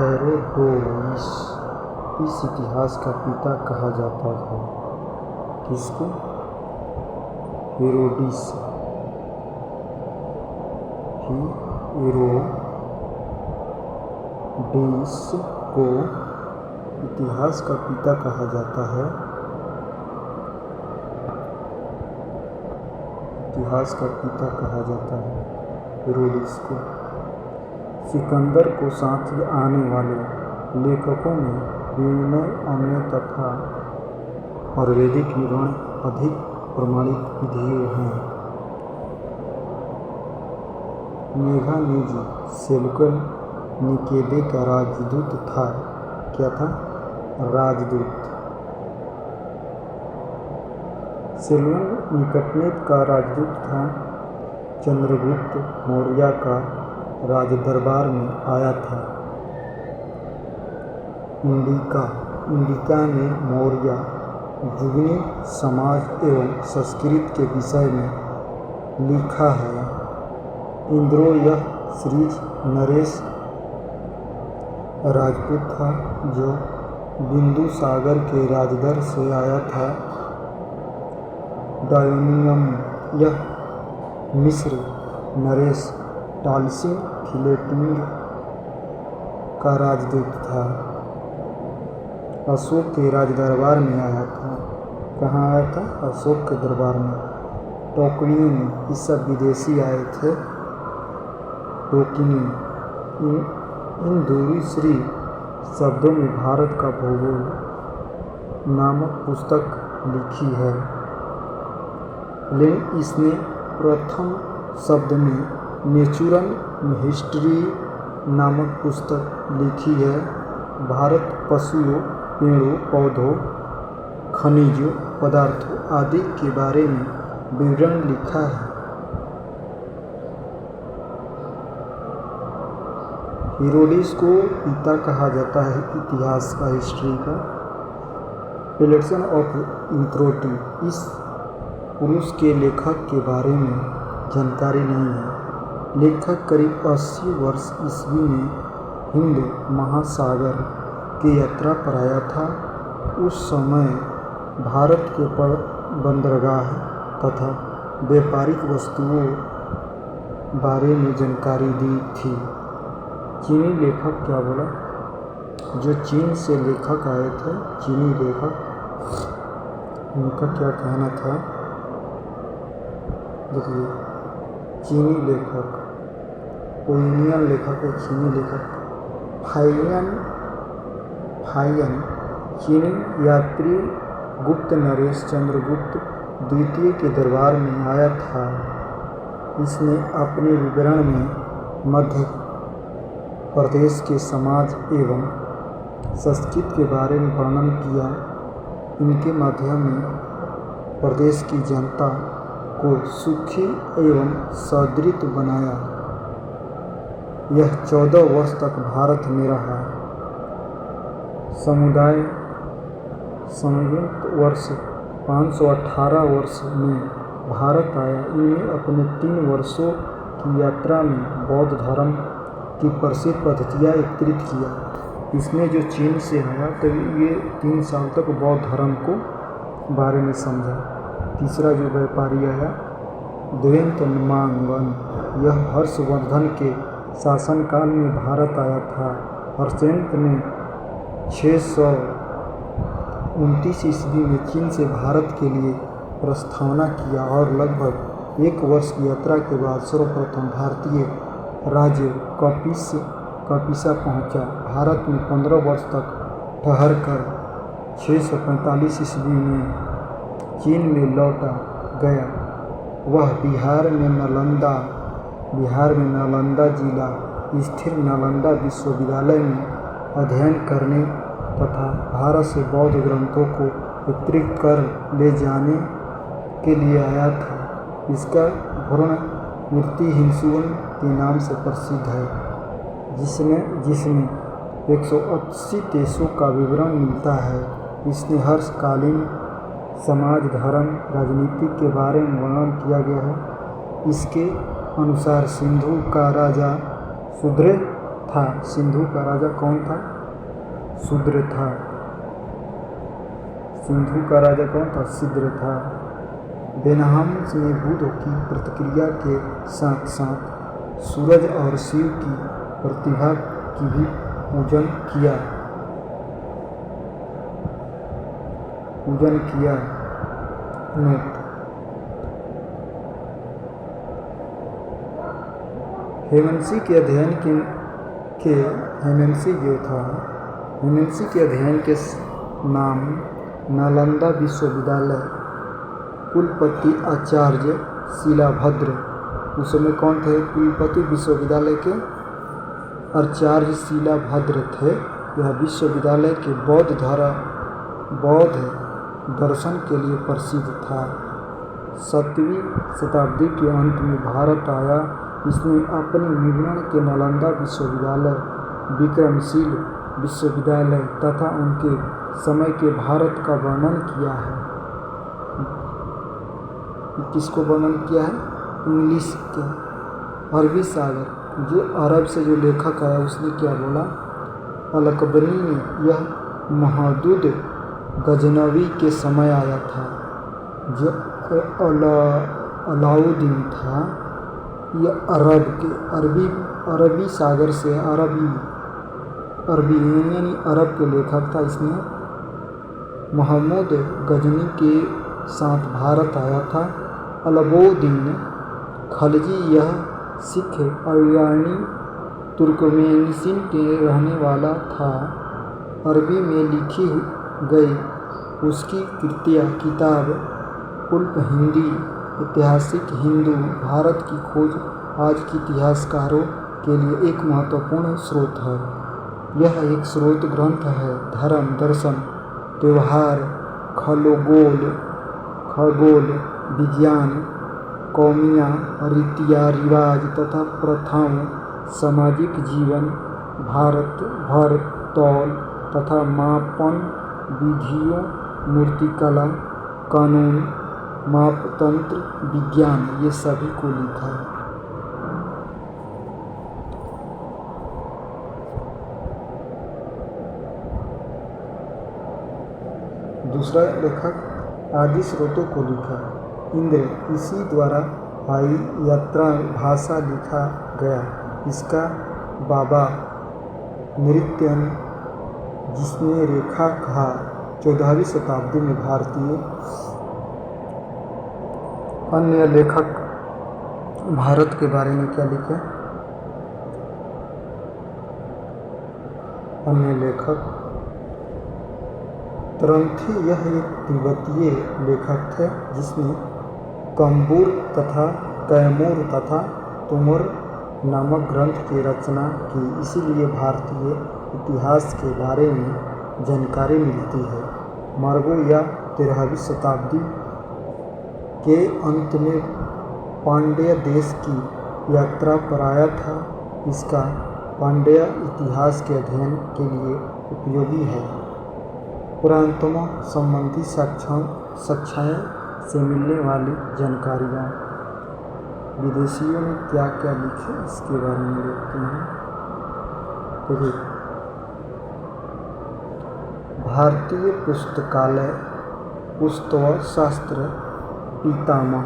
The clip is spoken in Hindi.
हेरोडोटस इस इतिहास का पिता कहा जाता था। किसको? हेरोडिस। हेरोडिस को इतिहास का पिता कहा जाता है। इतिहास का पिता कहा जाता है हेरोडिस को। सिकंदर को साथ आने वाले लेखकों में विनय, अम्य तथा और वैदिक निर्माण अधिक प्रमाणित विधियों हैं। मेघामेजी सेल्यूकल निकेदे का राजदूत था। क्या था? राजदूत। सेल्यूकल निकटनेत का राजदूत था। चंद्रगुप्त मौर्य का राजदरबार में आया था। इंडिका में मौर्य भूगोल, समाज एवं संस्कृति के विषय में लिखा है। इंद्रो यह श्री नरेश राजपूत था जो बिंदु सागर के राजदर से आया था। डायोनियम यह मिस्र नरेश टालसी फिलेटिंग का राजदूत था। अशोक के राजदरबार में आया था। कहाँ आया था? अशोक के दरबार में। टोकनी, ये सब विदेशी आए थे। टोकनी इन दूसरी शब्दों में भारत का भूगोल नामक पुस्तक लिखी है। लेकिन इसने प्रथम शब्द में नेचुरल हिस्ट्री नामक पुस्तक लिखी है। भारत पशुओं, पेड़ों, पौधों, खनिजों, पदार्थों आदि के बारे में विवरण लिखा है। हेरोडिस को पिता कहा जाता है इतिहास का, हिस्ट्री का। प्लेटन ऑफ इंथ्रोटी इस पुरुष के लेखक के बारे में जानकारी नहीं है। लेखक करीब 80 वर्ष ईस्वी में हिंद महासागर की यात्रा पर आया था। उस समय भारत के बंदरगाह तथा व्यापारिक वस्तुओं बारे में जानकारी दी थी। चीनी लेखक क्या बोला? जो चीन से लेखक आए थे, चीनी लेखक, उनका क्या कहना था? देखिए, चीनी लेखक, ओनियन लेखक है, चीनी लेखक। फायन चीनी यात्री गुप्त नरेश चंद्रगुप्त द्वितीय के दरबार में आया था। इसने अपने विवरण में मध्य प्रदेश के समाज एवं संस्कृति के बारे में वर्णन किया। इनके माध्यम में प्रदेश की जनता को सुखी एवं सुदृढ़ बनाया। यह 14 वर्ष तक भारत में रहा। समुदाय संयुक्त वर्ष 518 वर्ष में भारत आया। इन्हें अपने 3 वर्षों की यात्रा में बौद्ध धर्म की प्रसिद्ध पद्धतियाँ एकत्रित किया। इसने जो चीन से आया तो ये 3 साल तक बौद्ध धर्म को बारे में समझा। तीसरा जो व्यापारी आया द्वेंतमांगन, यह हर्षवर्धन के शासनकाल में भारत आया था। हर्षवर्धन ने 629 ईस्वी में चीन से भारत के लिए प्रस्थान किया और लगभग 1 वर्ष की यात्रा के बाद सर्वप्रथम भारतीय राज्य कपिसा पहुंचा। भारत में 15 वर्ष तक ठहरकर 645 ईस्वी में चीन में लौटा गया। वह बिहार में नालंदा जिला स्थित नालंदा विश्वविद्यालय में अध्ययन करने तथा भारत से बौद्ध ग्रंथों को एकत्रित कर ले जाने के लिए आया था। इसका भ्रूण मूर्ति हिंसुओं के नाम से प्रसिद्ध है, जिसमें 180 देशों का विवरण मिलता है। इसने हर्षकालीन समाज, धर्म, राजनीति के बारे में वर्णन किया गया है। इसके अनुसार सिंधु का राजा सुदृढ़ था? सिंधु का राजा कौन था? शूद्र था। सिंधु का राजा कौन था? शूद्र था। बेनहम्स ने बुद्ध की प्रतिक्रिया के साथ साथ सूरज और शिव की प्रतिभा की भी पूजन किया। नोट: हेमेंसी के अध्ययन के नाम नालंदा विश्वविद्यालय कुलपति आचार्य शिलाभद्र। उस समय कौन थे कुलपति विश्वविद्यालय के? आचार्य शिलाभद्र थे। यह विश्वविद्यालय के बौद्ध दर्शन के लिए प्रसिद्ध था। 7वीं शताब्दी के अंत में भारत आया। इसने अपने विवरण के नालंदा विश्वविद्यालय, विक्रमशील विश्वविद्यालय तथा उनके समय के भारत का वर्णन किया है। किसको वर्णन किया है? इंग्लिश के अरबी सागर, जो अरब से जो लेखक आया उसने क्या बोला? अल-कबनी ने यह महदूद गजनवी के समय आया था। जो अलाउद्दीन था, यह अरबी सागर से अरबी यानी अरब के लेखक था। इसने महमूद गजनी के साथ भारत आया था। अलाउद्दीन खलजी यह सिख ईरानी तुर्कमेनिस्तान के रहने वाला था। अरबी में लिखी गई उसकी कृतियाँ किताब उल्प हिंदी ऐतिहासिक हिंदू भारत की खोज आज के इतिहासकारों के लिए एक महत्वपूर्ण स्रोत है। यह एक स्रोत ग्रंथ है धर्म, दर्शन, त्यौहार, खगोल विज्ञान, कौमियाँ, रीतियाँ रिवाज तथा प्रथाओं, सामाजिक जीवन, भारत भर, तौल तथा मापन विधियों, मूर्तिकला, कानून, मापतंत्र, विज्ञान, ये सभी को लिखा है। दूसरा लेखक आदि स्रोतों को लिखा। इंद्र, इसी द्वारा आई यात्रा भाषा लिखा गया। इसका बाबा नृत्यन, जिसने रेखा कहा, 14वीं शताब्दी में भारतीय। अन्य लेखक भारत के बारे में क्या लिखे? अन्य लेखक तरंथी, यह एक तिब्बतीय लेखक थे जिसने कंबूर तथा कैमूर तथा तुमुर नामक ग्रंथ की रचना की। इसीलिए भारतीय इतिहास के बारे में जानकारी मिलती है। मार्गो या 13वीं शताब्दी के अंत में पांड्य देश की यात्रा पर आया था। इसका पांड्य इतिहास के अध्ययन के लिए उपयोगी है। पुरातत्व संबंधी साक्ष्यों से मिलने वाली जानकारियाँ। विदेशियों ने क्या क्या लिखे इसके बारे में देखते हैं। भारतीय पुस्तकालय पुस्तक शास्त्र पितामह